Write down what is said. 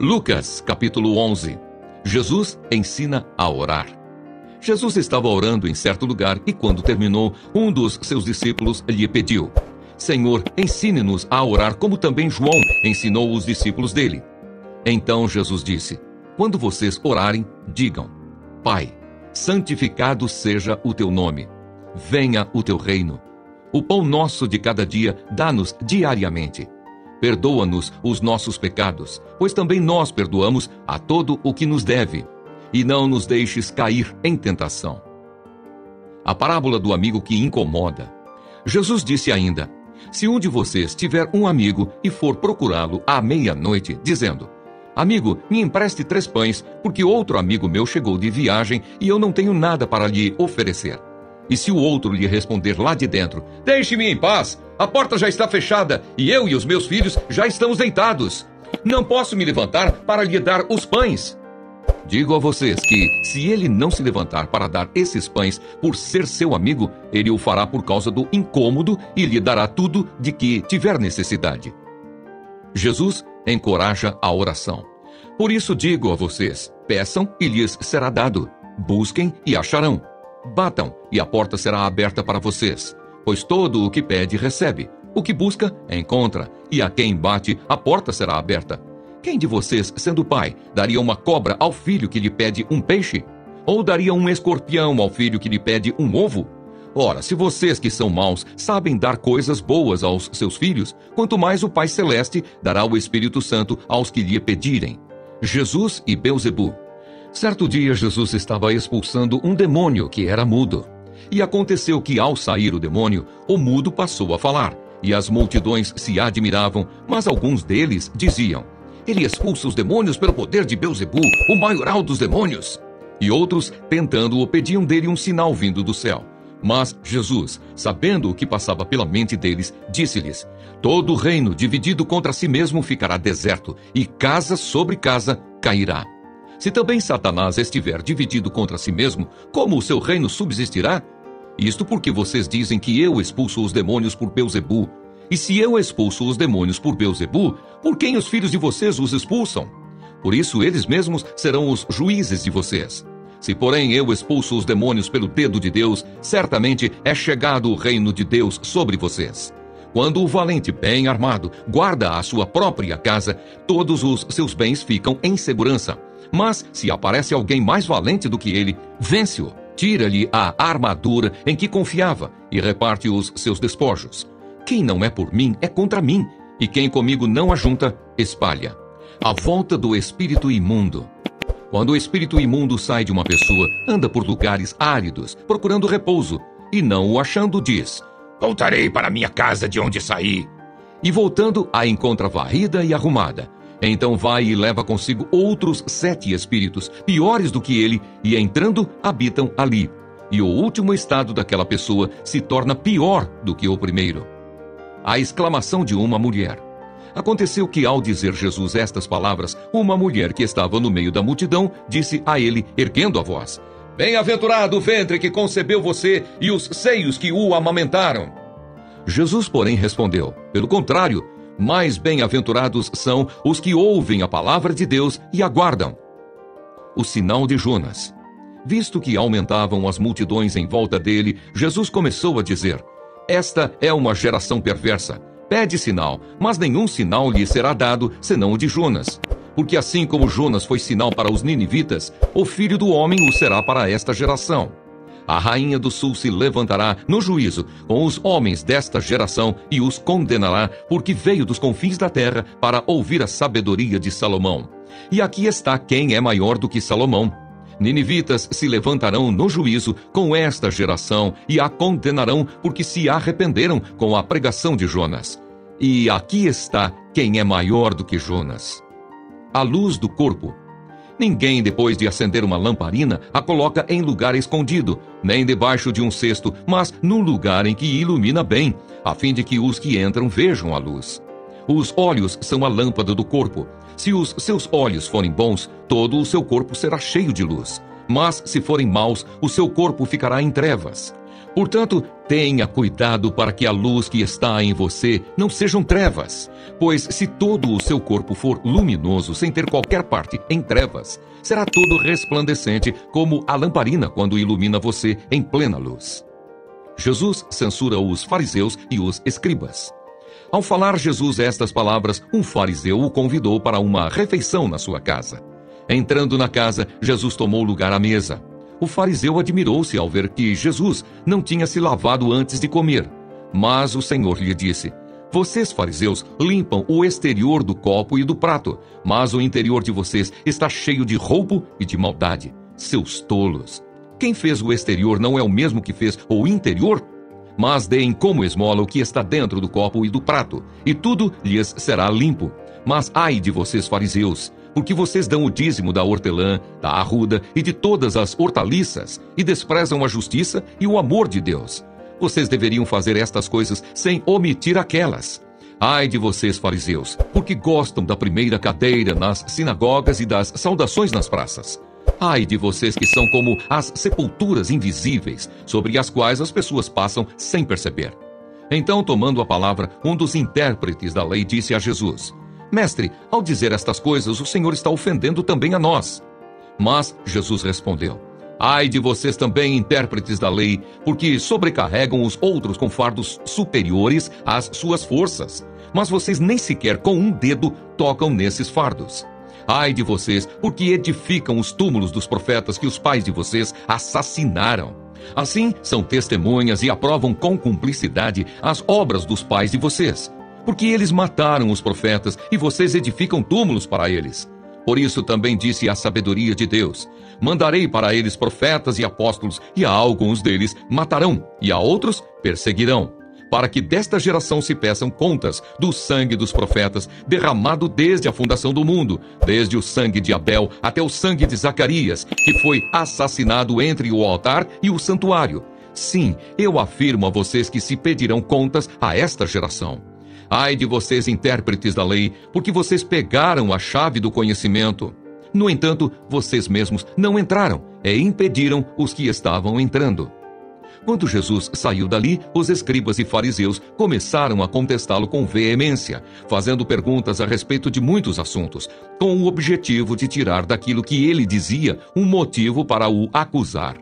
Lucas, capítulo 11. Jesus ensina a orar. Jesus estava orando em certo lugar e, quando terminou, um dos seus discípulos lhe pediu: Senhor, ensine-nos a orar como também João ensinou os discípulos dele. Então Jesus disse: Quando vocês orarem, digam: Pai, santificado seja o teu nome. Venha o teu reino. O pão nosso de cada dia dá-nos diariamente. Perdoa-nos os nossos pecados, pois também nós perdoamos a todo o que nos deve. E não nos deixes cair em tentação. A parábola do amigo que incomoda. Jesus disse ainda: Se um de vocês tiver um amigo e for procurá-lo à meia-noite, dizendo: Amigo, me empreste 3 pães, porque outro amigo meu chegou de viagem e eu não tenho nada para lhe oferecer. E se o outro lhe responder lá de dentro: Deixe-me em paz, a porta já está fechada e eu e os meus filhos já estamos deitados. Não posso me levantar para lhe dar os pães. Digo a vocês que, se ele não se levantar para dar esses pães por ser seu amigo, ele o fará por causa do incômodo e lhe dará tudo de que tiver necessidade. Jesus encoraja a oração. Por isso digo a vocês: peçam e lhes será dado. Busquem e acharão. Batam e a porta será aberta para vocês. Pois todo o que pede recebe. O que busca, encontra. E a quem bate, a porta será aberta. Quem de vocês, sendo pai, daria uma cobra ao filho que lhe pede um peixe? Ou daria um escorpião ao filho que lhe pede um ovo? Ora, se vocês que são maus sabem dar coisas boas aos seus filhos, quanto mais o Pai Celeste dará o Espírito Santo aos que lhe pedirem. Jesus e Beelzebu. Certo dia, Jesus estava expulsando um demônio que era mudo. E aconteceu que, ao sair o demônio, o mudo passou a falar, e as multidões se admiravam, mas alguns deles diziam: Ele expulsa os demônios pelo poder de Beelzebu, o maioral dos demônios. E outros, tentando-o, pediam dele um sinal vindo do céu. Mas Jesus, sabendo o que passava pela mente deles, disse-lhes: Todo reino dividido contra si mesmo ficará deserto, e casa sobre casa cairá. Se também Satanás estiver dividido contra si mesmo, como o seu reino subsistirá? Isto porque vocês dizem que eu expulso os demônios por Beelzebu. E se eu expulso os demônios por Beelzebu, por quem os filhos de vocês os expulsam? Por isso eles mesmos serão os juízes de vocês. Se, porém, eu expulso os demônios pelo dedo de Deus, certamente é chegado o reino de Deus sobre vocês. Quando o valente bem armado guarda a sua própria casa, todos os seus bens ficam em segurança. Mas, se aparece alguém mais valente do que ele, vence-o, tira-lhe a armadura em que confiava e reparte os seus despojos. Quem não é por mim é contra mim, e quem comigo não ajunta, espalha. A volta do espírito imundo. Quando o espírito imundo sai de uma pessoa, anda por lugares áridos, procurando repouso, e não o achando, diz: Voltarei para minha casa de onde saí. E voltando, a encontra varrida e arrumada. Então vai e leva consigo outros 7 espíritos, piores do que ele, e entrando, habitam ali. E o último estado daquela pessoa se torna pior do que o primeiro. A exclamação de uma mulher. Aconteceu que, ao dizer Jesus estas palavras, uma mulher que estava no meio da multidão disse a ele, erguendo a voz: Bem-aventurado o ventre que concebeu você e os seios que o amamentaram. Jesus, porém, respondeu: Pelo contrário, mais bem-aventurados são os que ouvem a palavra de Deus e aguardam. O sinal de Jonas. Visto que aumentavam as multidões em volta dele, Jesus começou a dizer: Esta é uma geração perversa. Pede sinal, mas nenhum sinal lhe será dado, senão o de Jonas. Porque assim como Jonas foi sinal para os ninivitas, o Filho do Homem o será para esta geração. A rainha do sul se levantará no juízo com os homens desta geração e os condenará, porque veio dos confins da terra para ouvir a sabedoria de Salomão. E aqui está quem é maior do que Salomão. Ninivitas se levantarão no juízo com esta geração e a condenarão, porque se arrependeram com a pregação de Jonas. E aqui está quem é maior do que Jonas. A luz do corpo. Ninguém, depois de acender uma lamparina, a coloca em lugar escondido, nem debaixo de um cesto, mas num lugar em que ilumina bem, a fim de que os que entram vejam a luz. Os olhos são a lâmpada do corpo. Se os seus olhos forem bons, todo o seu corpo será cheio de luz. Mas, se forem maus, o seu corpo ficará em trevas. Portanto, tenha cuidado para que a luz que está em você não sejam trevas. Pois se todo o seu corpo for luminoso, sem ter qualquer parte em trevas, será todo resplandecente como a lamparina quando ilumina você em plena luz. Jesus censura os fariseus e os escribas. Ao falar Jesus estas palavras, um fariseu o convidou para uma refeição na sua casa. Entrando na casa, Jesus tomou lugar à mesa. O fariseu admirou-se ao ver que Jesus não tinha se lavado antes de comer. Mas o Senhor lhe disse: vocês, fariseus, limpam o exterior do copo e do prato, mas o interior de vocês está cheio de roubo e de maldade. Seus tolos! Quem fez o exterior não é o mesmo que fez o interior? Mas deem como esmola o que está dentro do copo e do prato, e tudo lhes será limpo. Mas ai de vocês, fariseus, porque vocês dão o dízimo da hortelã, da arruda e de todas as hortaliças, e desprezam a justiça e o amor de Deus. Vocês deveriam fazer estas coisas sem omitir aquelas. Ai de vocês, fariseus, porque gostam da primeira cadeira nas sinagogas e das saudações nas praças. Ai de vocês que são como as sepulturas invisíveis, sobre as quais as pessoas passam sem perceber. Então, tomando a palavra, um dos intérpretes da lei disse a Jesus: Mestre, ao dizer estas coisas, o Senhor está ofendendo também a nós. Mas Jesus respondeu: ai de vocês também, intérpretes da lei, porque sobrecarregam os outros com fardos superiores às suas forças. Mas vocês nem sequer com um dedo tocam nesses fardos. Ai de vocês, porque edificam os túmulos dos profetas que os pais de vocês assassinaram. Assim, são testemunhas e aprovam com cumplicidade as obras dos pais de vocês. Porque eles mataram os profetas e vocês edificam túmulos para eles. Por isso também disse a sabedoria de Deus: mandarei para eles profetas e apóstolos, e a alguns deles matarão, e a outros perseguirão, para que desta geração se peçam contas do sangue dos profetas, derramado desde a fundação do mundo, desde o sangue de Abel até o sangue de Zacarias, que foi assassinado entre o altar e o santuário. Sim, eu afirmo a vocês que se pedirão contas a esta geração. Ai de vocês, intérpretes da lei, porque vocês pegaram a chave do conhecimento. No entanto, vocês mesmos não entraram e impediram os que estavam entrando. Quando Jesus saiu dali, os escribas e fariseus começaram a contestá-lo com veemência, fazendo perguntas a respeito de muitos assuntos, com o objetivo de tirar daquilo que ele dizia um motivo para o acusar.